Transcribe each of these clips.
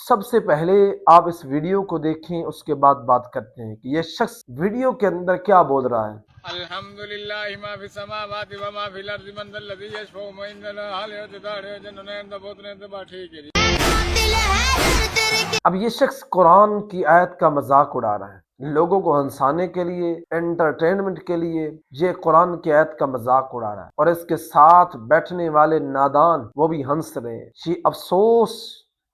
سب سے پہلے آپ اس ویڈیو کو دیکھیں، اس کے بعد بات کرتے ہیں کہ یہ شخص ویڈیو کے اندر کیا بول رہا ہے۔ الحمدللہ ما فی السماوات و ما فی الارض من ذا الذی یشفع عنده ٹھیک ہے۔ اب یہ شخص قرآن کی آیت کا مذاق اڑا رہا ہے، لوگوں کو ہنسانے کے لیے، انٹرٹینمنٹ کے لیے یہ قرآن کی آیت کا مذاق اڑا رہا ہے، اور اس کے ساتھ بیٹھنے والے نادان وہ بھی ہنس رہے ہیں۔ یہ افسوس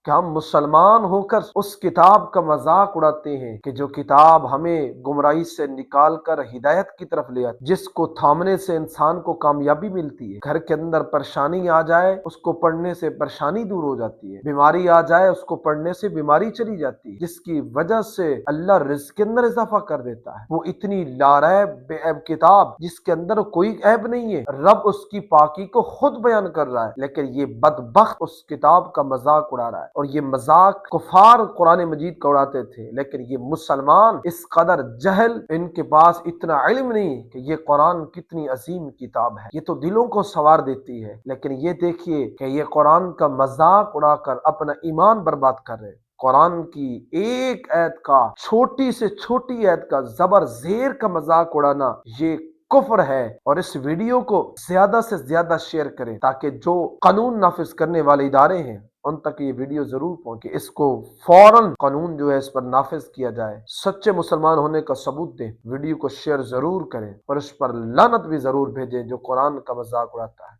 کہ ہم مسلمان ہو کر اس کتاب کا مذاق اڑاتے ہیں کہ جو کتاب ہمیں گمراہی سے نکال کر ہدایت کی طرف لے آتی، جس کو تھامنے سے انسان کو کامیابی ملتی ہے۔ گھر کے اندر پریشانی آ جائے، اس کو پڑھنے سے پریشانی دور ہو جاتی ہے۔ بیماری آ جائے، اس کو پڑھنے سے بیماری چلی جاتی ہے، جس کی وجہ سے اللہ رزق کے اندر اضافہ کر دیتا ہے۔ وہ اتنی لاریب بے عیب کتاب جس کے اندر کوئی عیب نہیں ہے، رب اس کی پاکی کو خود بیان کر رہا ہے، لیکن یہ بدبخت اس کتاب کا مذاق اڑا رہا ہے۔ اور یہ مذاق کفار قرآن مجید کا اڑاتے تھے، لیکن یہ مسلمان اس قدر جہل، ان کے پاس اتنا علم نہیں کہ یہ قرآن کتنی عظیم کتاب ہے، یہ تو دلوں کو سنوار دیتی ہے، لیکن یہ دیکھیے کہ یہ قرآن کا مذاق اڑا کر اپنا ایمان برباد کر رہے ہیں۔ قرآن کی ایک آیت کا، چھوٹی سے چھوٹی آیت کا، زبر زیر کا مذاق اڑانا یہ کفر ہے۔ اور اس ویڈیو کو زیادہ سے زیادہ شیئر کریں تاکہ جو قانون نافذ کرنے والے ادارے ہیں ان تک یہ ویڈیو ضرور پہنچے، اس کو فوراً قانون جو ہے اس پر نافذ کیا جائے۔ سچے مسلمان ہونے کا ثبوت دیں، ویڈیو کو شیئر ضرور کریں اور اس پر لعنت بھی ضرور بھیجیں جو قرآن کا مذاق اڑاتا ہے۔